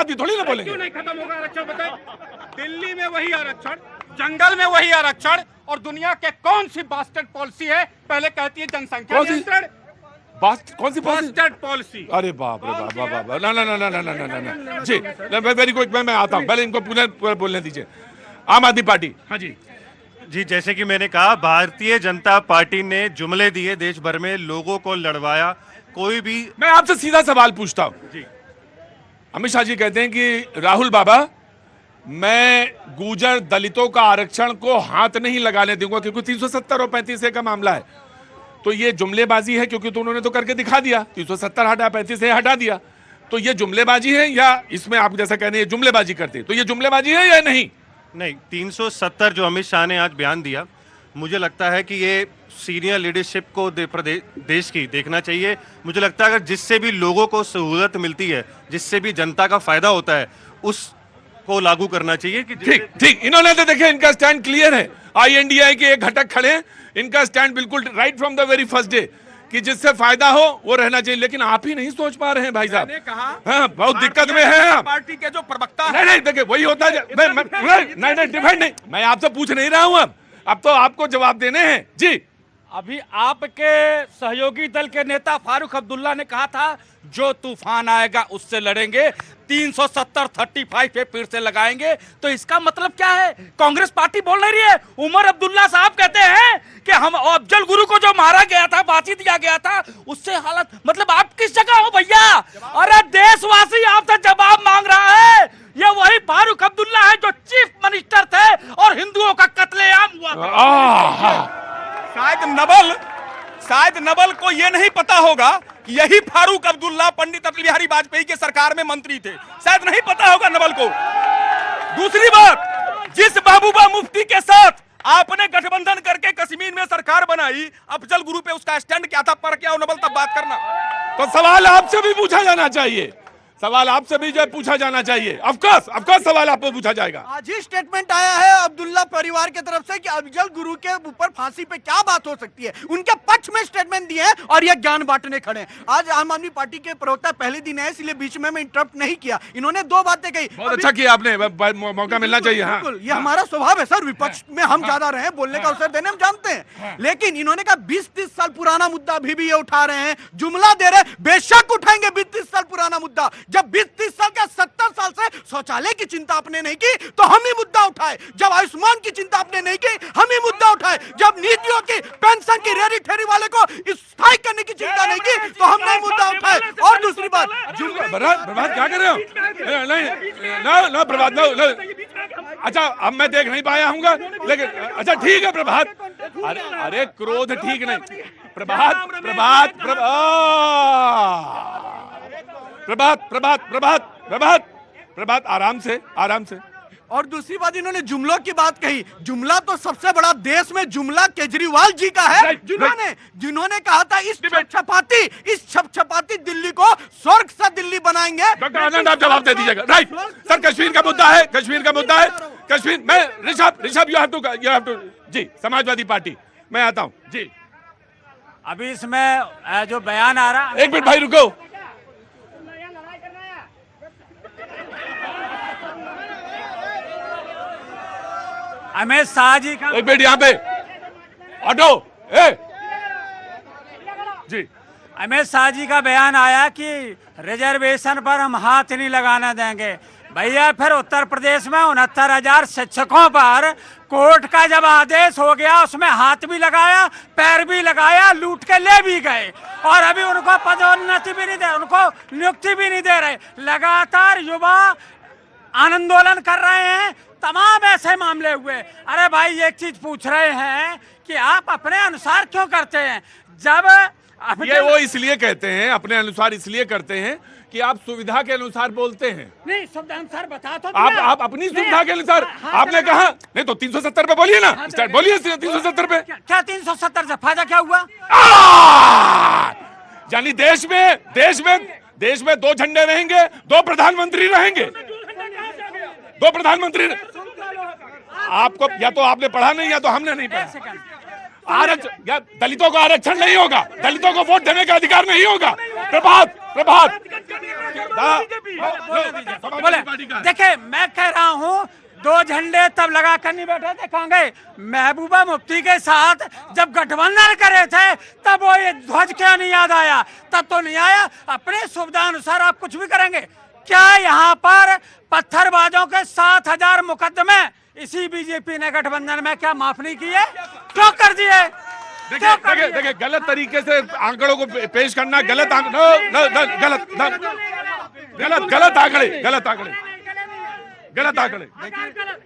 आदमी थोड़ी ना बोलेंगे। क्यों नहीं खत्म होगा आरक्षण बताए? दिल्ली में वही आरक्षण, जंगल में वही आरक्षण, और दुनिया के कौन सी बास्टर्ड पॉलिसी है? पहले कहती है जनसंख्या नियंत्रण, कौन सी बास्टर्ड पॉलिसी। अरे बाप रे बाप बाप बाप, ना ना ना ना ना ना ना ना जी, वेरी गुड, मैं आता हूँ, पहले इनको पूरा बोलने दीजिए। आम आदमी पार्टी। हाँ जी जी, जैसे कि मैंने कहा, भारतीय जनता पार्टी ने जुमले दिए, देश भर में लोगों को लड़वाया। कोई भी, मैं आपसे सीधा सवाल पूछता हूँ जी। अमित शाह जी कहते हैं कि राहुल बाबा, मैं गुर्जर दलितों का आरक्षण को हाथ नहीं लगाने दूंगा क्योंकि 370 और 35A का मामला है। तो ये जुमलेबाजी है, क्योंकि तो उन्होंने तो करके दिखा दिया, 370 हटा, 35A हटा दिया। तो ये जुमलेबाजी है या इसमें आप जैसा कहने ये जुमलेबाजी करते हैं, तो ये जुमलेबाजी है या नहीं? नहीं, 370 जो अमित शाह ने आज बयान दिया, मुझे लगता है कि ये सीनियर लीडरशिप को देश की देखना चाहिए। मुझे लगता है अगर जिससे भी लोगों को सहूलत मिलती है, जिससे भी जनता का फायदा होता है, उसको लागू करना चाहिए। कि ठीक, इन्होंने तो देखिए, इनका स्टैंड क्लियर है। INDI के एक घटक खड़े हैं, इनका स्टैंड बिल्कुल right from the very first day कि जिससे फायदा हो वो रहना चाहिए। लेकिन आप ही नहीं सोच पा रहे हैं भाई साहब। मैंने कहा, हाँ, बहुत दिक्कत में है पार्टी के जो प्रवक्ता नहीं देखिए, वही होता है। नहीं डिफेंड नहीं, मैं आपसे पूछ नहीं रहा हूं। अब तो आपको जवाब देने हैं जी। अभी आपके सहयोगी दल के नेता फारूक अब्दुल्ला ने कहा था, जो तूफान आएगा उससे लड़ेंगे, 370 35 पे फिर से लगाएंगे। तो इसका मतलब क्या है? कांग्रेस पार्टी बोल नहीं रही है। उमर अब्दुल्ला साहब कहते हैं कि हम अफजल गुरु को जो मारा गया था, फांसी दिया गया था, उससे हालत, मतलब आप किस जगह हो भैया? अरे देशवासी आपसे जवाब मांग रहा है। ये वही फारूक अब्दुल्ला है जो चीफ मिनिस्टर थे और हिंदुओं का कत्लेआम हुआ था। शायद नवल को यह नहीं पता होगा कि यही फारूक अब्दुल्ला पंडित अटल बिहारी वाजपेयी के सरकार में मंत्री थे। शायद नहीं पता होगा नवल को। दूसरी बात, जिस महबूबा मुफ्ती के साथ आपने गठबंधन करके कश्मीर में सरकार बनाई, अफजल गुरु पे उसका स्टैंड क्या था? पर क्या नवल, तब बात करना। तो सवाल आपसे भी पूछा जाना चाहिए, सवाल आपसे भी जो पूछा जाना चाहिए। ऑफकोर्स सवाल आपको पूछा जाएगा। आज ही स्टेटमेंट आया है अब्दुल्ला परिवार की तरफ से कि अफजल गुरु के ऊपर फांसी पे क्या बात हो सकती है। उनके पक्ष में स्टेटमेंट दिए हैं और ये ज्ञान बांटने खड़े हैं। आज आम आदमी पार्टी के प्रवक्ता पहले दिन है, इसलिए बीच में मैं इंटरप्ट नहीं किया। इन्होंने 2 बातें कही। बहुत अच्छा किया आपने, मौका मिलना चाहिए। हाँ, ये हमारा स्वभाव है सर, विपक्ष में हम ज्यादा रहे, बोलने का अवसर देने हम जानते हैं। लेकिन इन्होंने कहा 20-30 साल पुराना मुद्दा अभी भी ये उठा रहे हैं, जुमला दे रहे। बेशक उठाएंगे 20-30 साल पुराना मुद्दा। जब 20-30 साल का 70 साल से शौचालय की चिंता आपने नहीं की तो हम ही मुद्दा उठाए। जब आयुष्मान की चिंता आपने नहीं की, हम ही मुद्दा उठाए। जब नीतियों की, पेंशन की, रेडी ठेरी वाले को स्थायी करने की चिंता नहीं की तो हमने मुद्दा उठाए। और दूसरी बात, प्रभात क्या कर रहे हो? नहीं प्रभात, अच्छा अब मैं देख नहीं पाया हूँ, लेकिन अच्छा ठीक है प्रभात। अरे क्रोध ठीक नहीं। प्रभात आराम से। और दूसरी बात, इन्होंने जुमलों की बात कही। जुमला तो सबसे बड़ा देश में जुमला केजरीवाल जी का है, जिन्होंने कहा था इस छपछपाती दिल्ली को स्वर्ग सा दिल्ली बनाएंगे। डॉक्टर आनंद, आप जवाब दे दीजिएगा। राइट सर, कश्मीर का मुद्दा है। कश्मीर में ऋषभ यू हैव टू जी। समाजवादी पार्टी मैं आता हूँ जी। अभी इसमें जो बयान आ रहा, एक मिनट भाई रुको। अमित शाह जी का, एक मिनट यहाँ पे ऑटो जी। अमित शाह जी का बयान आया कि रिजर्वेशन पर हम हाथ नहीं लगाना देंगे। भैया फिर उत्तर प्रदेश में 69,000 शिक्षकों पर कोर्ट का जब आदेश हो गया, उसमें हाथ भी लगाया, पैर भी लगाया, लूट के ले भी गए और अभी उनको पदोन्नति भी नहीं दे, उनको नियुक्ति भी नहीं दे रहे। लगातार युवा आंदोलन कर रहे हैं, तमाम ऐसे मामले हुए। अरे भाई एक चीज पूछ रहे हैं कि आप अपने अनुसार क्यों करते हैं? जब ये वो इसलिए कहते हैं, अपने अनुसार इसलिए करते हैं कि आप सुविधा के अनुसार बोलते हैं। नहीं, सुविधा अनुसार बता तो आप अपनी सुविधा के अनुसार आपने कहा नहीं तो 370 पे बोलिए ना। बोलिए 370 पे। क्या 370 से फायदा क्या हुआ? यानी देश में 2 झंडे रहेंगे, 2 प्रधानमंत्री रहेंगे। 2 प्रधानमंत्री। आपको या तो आपने पढ़ा नहीं या तो हमने नहीं पढ़ा। आरक्षण, दलितों को आरक्षण नहीं होगा, दलितों को वोट देने का अधिकार नहीं होगा। प्रभात प्रभात बोले देखिए, मैं कह रहा हूँ 2 झंडे तब लगा कर नहीं बैठे थे कांग्रेस। महबूबा मुफ्ती के साथ जब गठबंधन करे थे तब वो ये ध्वज क्यों नहीं याद आया? तब तो नहीं आया। अपने सुविधा अनुसार आप कुछ भी करेंगे क्या? यहाँ पर पत्थरबाजों के 7,000 मुकदमे इसी बीजेपी ने गठबंधन में क्या माफ नहीं किए? क्यों कर दिए? देखिए गलत तरीके से आंकड़ों को पेश करना, गलत आंकड़े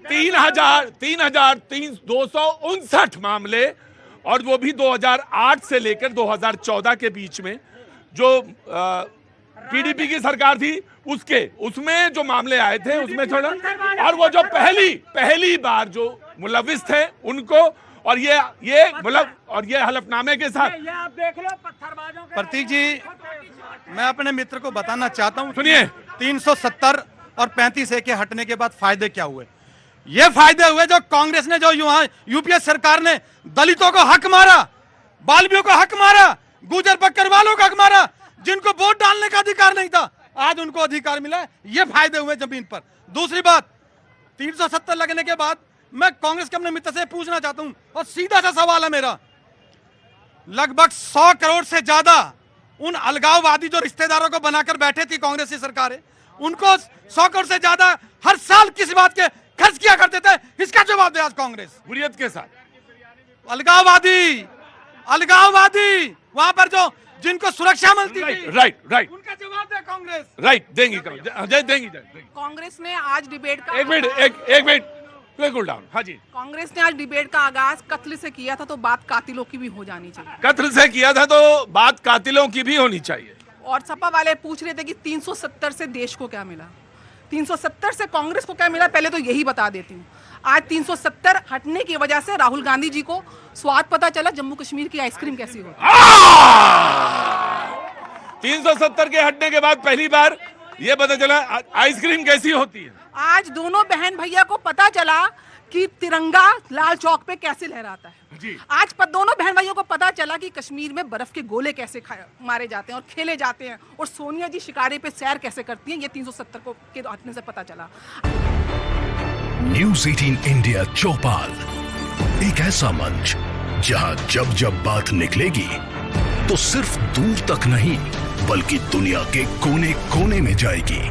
3,259 मामले, और वो भी 2008 से लेकर 2014 के बीच में जो पीडीपी की सरकार थी उसमें जो मामले आए थे उसमें थोड़ा, और वो जो पहली बार जो मुलविस थे उनको, और ये मतलब और ये हलफनामे के साथ। ये आप देख लो पत्थरबाजों के। प्रतीक जी, मैं अपने मित्र को बताना चाहता हूं, सुनिए, 370 और 35A के हटने के बाद फायदे क्या हुए? ये फायदे हुए जो कांग्रेस ने, जो यूपीए सरकार ने दलितों को हक मारा, बाल्मियों को हक मारा, गुजर बकरवालों को हक मारा, जिनको वोट डालने का अधिकार नहीं था, आज उनको अधिकार मिला है। ये फायदे हुए जमीन पर। दूसरी बात, 370 लगने के बाद मैं कांग्रेस के अपने मित्र से पूछना चाहता हूं, और सीधा सा सवाल है मेरा, लगभग 100 करोड़ से ज्यादा उन अलगाववादी जो रिश्तेदारों को बनाकर बैठे थी कांग्रेस की सरकार, उनको 100 करोड़ से ज्यादा हर साल किस बात के खर्च किया करते थे? इसका जवाब दे आज कांग्रेस। हुर्रियत के साथ अलगाववादी वहां पर जो जिनको सुरक्षा मिलती थी, राइट उनका जवाब दे कांग्रेस। राइट देंगी कांग्रेस ने आज डिबेट का एक मिनट बिल्कुल डाउन। हाँ जी, कांग्रेस ने आज डिबेट का आगाज कत्ल से किया था, तो बात कातिलों की भी हो जानी चाहिए। कत्ल से किया था तो बात कातिलों की भी होनी चाहिए। और सपा वाले पूछ रहे थे कि 370 से देश को क्या मिला, 370 से कांग्रेस को क्या मिला, पहले तो यही बता देती हूँ। आज 370 हटने की वजह से राहुल गांधी जी को स्वाद पता चला जम्मू कश्मीर की आइसक्रीम कैसी होती है। 370 के हटने के बाद पहली बार ये पता चला आइसक्रीम कैसी होती है। आज दोनों बहन भैया को पता चला कि तिरंगा लाल चौक पे कैसे लहराता है जी। आज दोनों बहन भाइयों को पता चला कि कश्मीर में बर्फ के गोले कैसे मारे जाते हैं और खेले जाते हैं, और सोनिया जी शिकारे पे सैर कैसे करती हैं, ये 370 को के हटने से पता चला। न्यूज़ 18 इंडिया चौपाल, एक ऐसा मंच जहां जब जब बात निकलेगी तो सिर्फ दूर तक नहीं बल्कि दुनिया के कोने कोने में जाएगी,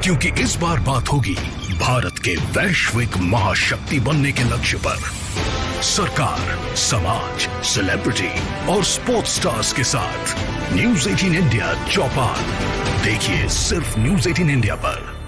क्योंकि इस बार बात होगी भारत के वैश्विक महाशक्ति बनने के लक्ष्य पर। सरकार, समाज, सेलिब्रिटी और स्पोर्ट्स स्टार्स के साथ न्यूज़ 18 इंडिया चौपाल देखिए सिर्फ न्यूज़ 18 इंडिया पर।